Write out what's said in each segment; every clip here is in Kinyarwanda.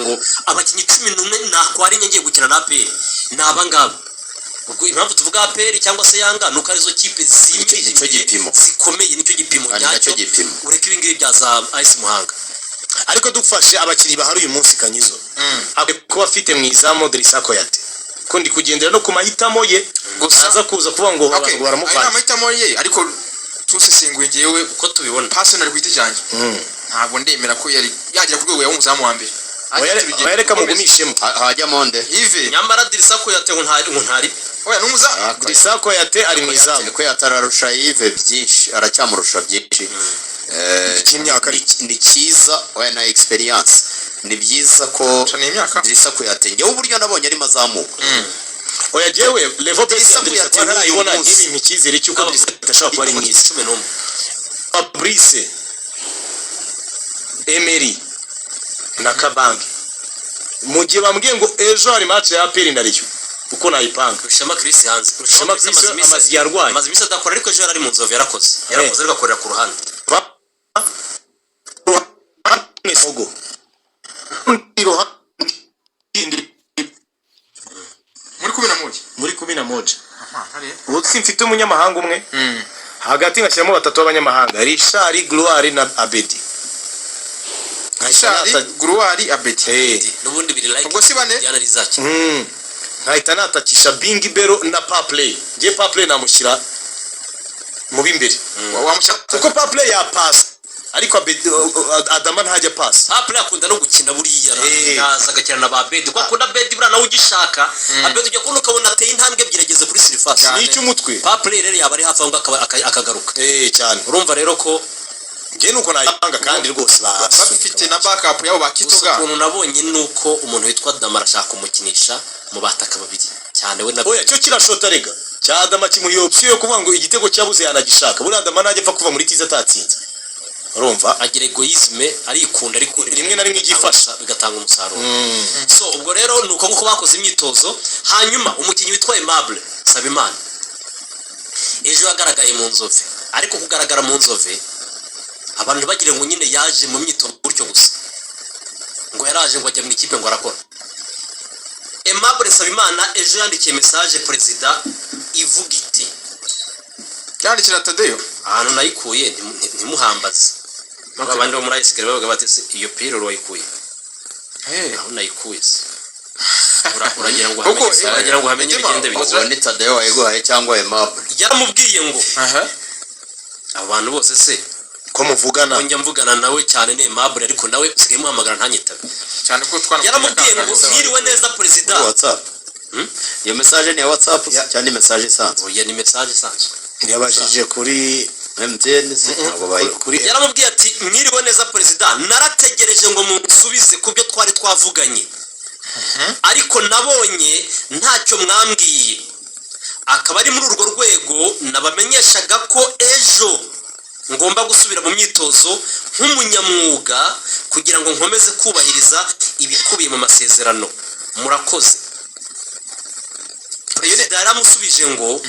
ngo abakinnyi 11 nakwari ngiye gukina na APR nabangaba ubwo impamvu tuvuga APR cyangwa se Yanga nuko arizo kipe zikomeye nicyo gipimo nyacyo ureke ibingibi byaza AS Muhanga ariko dufashe abakiri bahari uyu munsi Kanyizo ko afite mwizamu Drissa Koyate ko ndi kugendera no kumahitamo ye gusaza kuza kuvuga ngo baramuvanye amahitamo ye ariko tusesenguye ngewe uko tubibona personal kwitijanye ntabwo ndemera ko yari yagira ku rwego y'umuzamu wa mbere bayereka mugumishemo hajya monde Yves nyamara Drissa Koyate ntari oya numuza Drissa Koyate ari mwizamu ko yatararusha Yves byinshi aracyamurusha byinshi cy'imyaka ni cyiza oya na experience ni byiza ko Drissa Koyate ngewe uburyo nabonye ari mazamuka oya jewe level Drissa Koyate ntarayibona ngibi mikizere cyuko Drissa atashaka kuba ari mwiza 11 Fabrice Emery na Kabange mu gihe bambwiye ngo ejo hari match ya APR ndariyo uko nayipanga Rushema Chris hanze Rushema Chris amazi yarwaye amazi misa adakora ariko ejo ari mu Nzove yarakoze ariko akorera ku ruhande Nesogo muri 11 ubu simfite umunyamahanga umwe hagati ngashyiramo batatu b'abanyamahanga Richard Gloire na Abedi Gloire Abedi n'ubundi biri like ubwo si bane yana rizaki nkahita natakisha Bingi Bero na Paplay ngiye Paplay namushyira mu bimbere wamushyira kuko Paplay ya pass ariko Adama ntajya pass Paplay akunda no gukina buriya naza agakina na Babedi kuko akunda Bedi bura nawe ugishaka Abedi ujya kubona ukabona ateye intambwe byirageze kuri surface ni icy'umutwe Paplay rero yaba ari hafi aho akagaruka cyane urumva rero ko ngiye nuko nayipanga kandi rwose bafite na backup yabo bakitoga ukuntu nabonye nuko umuntu witwa Damara ashaka kumukinisha mu bataka babiri cyane we na oya cyo kirashota rega cya Adama kimuhiye option yo kuvuga ngo igitego cyabuze yanagishaka buri Adama najye apfa kuva muri tiza atatsinze urumva agira egoisme arikunda ariko rimwe na rimwe igifasha bigatanga umusaruro so ubwo rero nuko nguko bakoze imyitozo hanyuma umukinnyi witwa Aimable Sabimana ejo yagaragaye mu Nzove ariko kugaragara mu Nzove abantu bagire ngo nyine yaje mu myitozo gutyo gusa ngo yaraje ngo ajya mu ikipe ngo arakora Aimable Sabimana ejo yandikiye message president ivuga iti yandikira Tadeyo ahantu nayikuye ntimuhambaze abandi bo muri ayisigara bavuga bati iyo piro wayikuye aho nayikuye uragira ngo hamenye bigende bigo ni Tadeyo wayiguhaye cyangwa Aimable yaramubwiye ngo abantu bose se ko muvugana njya mvugana nawe cyane ne Aimable ariko nawe usigaye muhamagara ntanyitabe cyane ko twana yaramubwiye ngo mwiriwe neza president WhatsApp iyo message ni ya WhatsApp cyane message isanzwe oya ni message isanzwe yabajije kuri MTN ntabwo kuri yaramubwiye ati mwiriwe neza president narategereje ngo munsubize kubyo twari twavuganye ariko nabonye ntacyo mwambwiye akaba ari muri urwo rwego nabamenyeshaga ko ejo ngomba gusubira mu myitozo nk'umunyamwuga kugira ngo nkomeze kubahiriza ibikubiye mu masezerano murakoze perezida yaramusubije ngo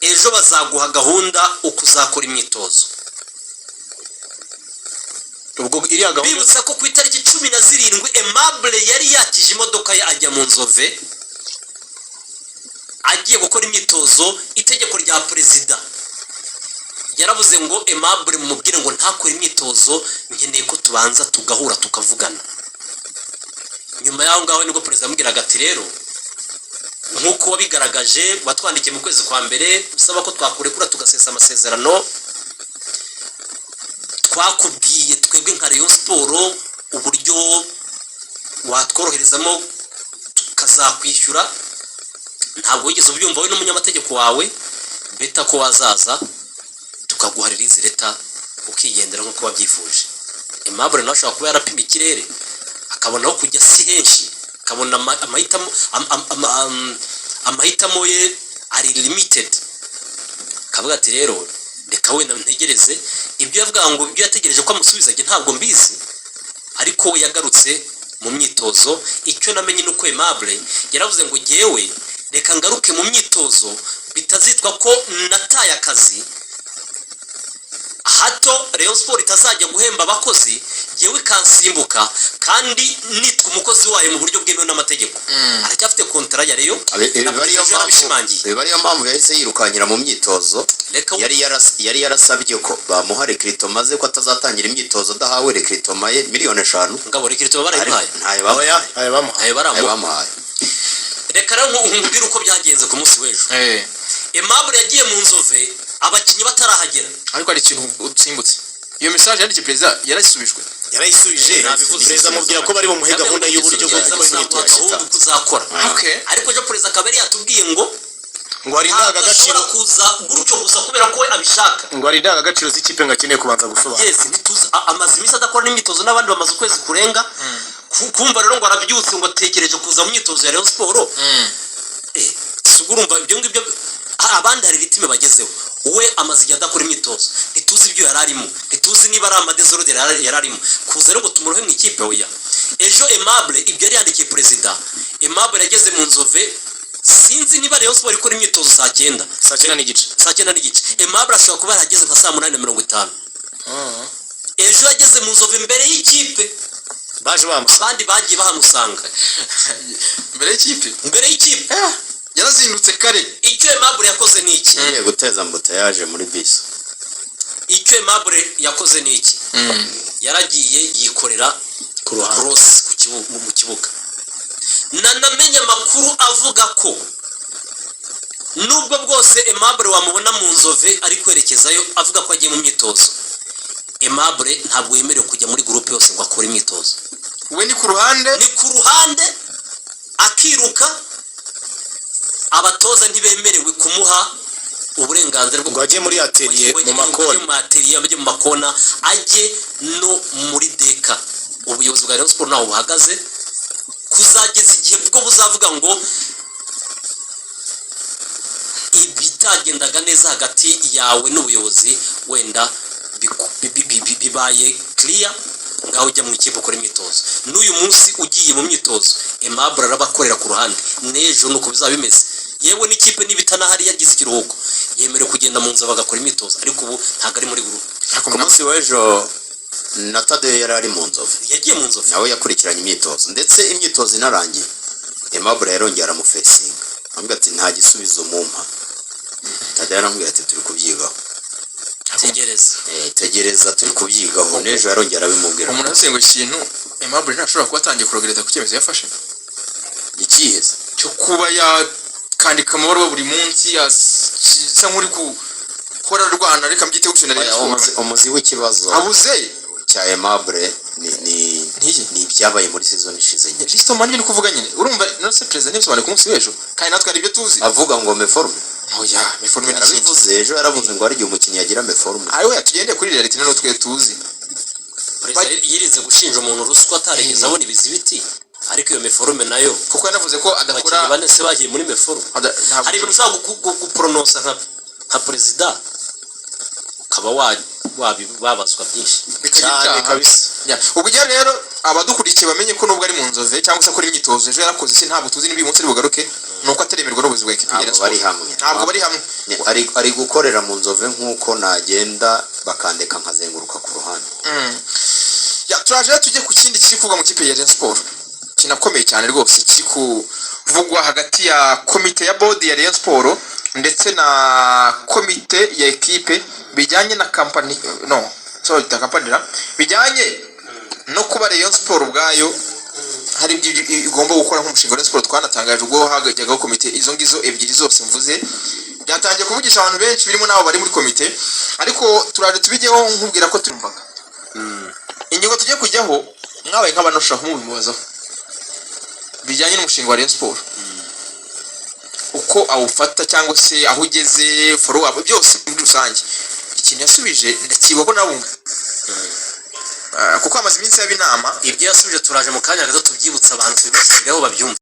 ejo bazaguha gahunda uko uzakora imyitozo ubwo iriya gahunda bibutsa ko ku itariki 17 Aimable yari yakije imodoka ye ajya mu Nzove agiye gukora imyitozo itegeko rya perezida yaravuze ngo Aimable mumubwire ngo ntakore imyitozo nkeneye ko tubanza tugahura tukavugana nyuma yaho ngaho nibwo perezida amubwiraga ati rero nkuko wabigaragaje watwandikiye mu kwezi kwa mbere usaba ko twakurekura tugasesa amasezerano twakubwiye twebwe nka Rayon Sport uburyo watworoherezamo tukazakwishyura ntabwo wigeze ubyumva we n'umunyamategeko wawe beta ko wazaza tukaguharira izi leta ukigendera nkuko wabyifuje Aimable nawe ashobora kuba yarapima ikirere akabona aho kujya si henshi akabona amahitamo ye ari limited kavuga ati rero reka wenda ntegereze ibyo yavuga ngo ibyo yategereje ko amusubizaje ntabwo mbizi ariko we yagarutse mu myitozo icyo namenye nuko Aimable yaravuze ngo jewe reka ngaruke mu myitozo bitazitwa ko nataye akazi hato Rayon Sport itazajya guhemba abakozi yewe kansimbuka kandi nitwa umukozi wayo mu buryo bwemewe n'amategeko aracyafite kontara ya Rayon ariyo mpamvu yahise yirukanyira mu myitozo yari yarasabye ko bamuha rekrito maze ko atazatangira imyitozo adahawe rekrito maye miliyoni 5 ngabo rekrito barayimpaye ntayo bamuhaye reka rero nkubwire uko byagenze ku munsi w'ejo Aimable yagiye mu Nzove abakinnyi batarahagera ariko ari ikintu utsimbutse iyo message yandikiye perezida yarayisubije perezida amubwira ko bari bumuhe gahunda y'uburyo bwo gukora imyitozo kuzakora ariko jo perezida kabari yatubwiye ngo ari indangagaciro kuza gutyo gusa kubera ko we abishaka ngo ari indangagaciro z'ikipe ngo akeneye kubanza gusobanura yes ntituzi amazi imisi adakora n'imyitozo n'abandi bamaze ukwezi kurenga kumva rero ngo arabyutse ngo atekereje kuza mu myitozo ya Rayon Sport sugurumva ibyo ngibyo abandi hari ritime bagezeho we amaze igihe adakora imyitozo ntituzi ibyo yararimo ntituzi niba ari amadezorode yararimo kuza rero ngo tumurohe mu ikipe oya ejo Aimable ibyo yari yandikiye perezida Aimable yageze mu Nzove sinzi niba Rayon Sport ikora imyitozo saa 9 n'igice Aimable ashobora kuba yarageze nka saa 8:50 ejo yageze mu Nzove mbere y'ikipe baje bamusanga abandi bagiye bahamusanga mbere y'ikipe yarazindutse kare icyo Aimable yakoze ni iki ngiye guteza mbuta yaje muri bisi icyo Aimable yakoze ni iki yaragiye yikorera cross mu kibuga nanamenye amakuru avuga ko nubwo bwose Aimable wamubona mu Nzove ari kwerekezayo avuga ko agiye mu myitozo Aimable ntabwo yemerewe kujya muri groupe yose ngo akore imyitozo we ni ku ruhande akiruka abatoza ntibemerewe kumuha uburenganzira bwo ajye muri atelier mu makona ajye no muri deka ubuyobozi bwa Rayon Sport naho buhagaze kuzageza igihe bwo buzavuga ngo ibitagendaga neza hagati yawe n'ubuyobozi wenda bibaye clear ngaho ujya mu ikipe ukora imyitozo n'uyu munsi ugiye mu myitozo Aimable arabakorera ku ruhande n'ejo nuko bizaba bimeze yewe n'ikipe nibitanahari yagize ikiruhuko yemerewe kugenda mu nzu bagakora imyitozo ariko ubu ntago ari muri groupe ku munsi w'ejo na Tade yari ari mu Nzove yagiye mu Nzove nawe yakurikiranye imyitozo ndetse imyitozo inarangiye Aimable yarongera aramufesinga ambwira ati nta gisubizo mumpa Tade yarambwira ati turi kubyigaho tegereza turi kubyigaho n'ejo yarongera abimubwira umuntu asengo ikintu Aimable ntashobora kuba atangiye kurogereza ku cyemezo yafashe ikiheza cyo kuba yakandika amabaruwa buri munsi asa nk'uri gukora rwana reka mbyite gutyo na umuzi w'ikibazo abuze cya Aimable ni ibyabaye muri season ishize nyine Justin Manje ni kuvuga nyine urumva nose president ntibisobanuye ku munsi w'ejo kandi natwe ari ibyo tuzi avuga ngo meforme oya meforme ni yarabivuze ejo yaravuze ngo ari igihe umukinnyi yagira meforme ayo yatugende kuri reality none twe tuzi yirinze gushinja umuntu ruswa atarigeze abona ibizibiti ariko iyo meforme nayo kuko yanavuze ko adakora bane se bagiye muri meforme hari ibintu ushaka gupronounce nka president kaba babazwa byinshi cyane kabisa ubujya rero abadukurikiye bamenye ko nubwo ari mu Nzove cyangwa se akora imyitozo ejo yarakoze se ntabwo tuzi niba uyu munsi ari bugaruke nuko ateremerwa n'ubuyobozi bwa ekipi ntabwo bari hamwe ari gukorera mu Nzove nk'uko nagenda bakandeka nkazenguruka ku ruhande turaje tujye ku kindi kiri kuvuga mu kipe ya Rayon Sport kinakomeye cyane rwose kiri kuvugwa hagati ya komite ya board ya Rayon Sport ndetse na komite ya ekipe bijyanye na company bijyanye no kuba Rayon Sport ubwayo hari ibyo igomba gukora nk'umushinga wa Rayon Sport twanatangaje ubwo hagajyaho komite izo ngizo ebyiri zose mvuze byatangiye kuvugisha abantu benshi birimo nabo bari muri komite ariko turaje tubigeho nkubwira ko turumvaga ingingo tujye kujyaho mwabaye nk'abanosha nk'umubimubazaho bijyanye n'umushinga wa Rayon Sport uko awufata cyangwa se aho ugeze follow up byose muri rusange ikintu yasubije ndakibaho nabumva kuko amaze iminsi y'abinama ibyo yasubije turaje mu kanya gato tubyibutsa abantu tubibashyireho babyumva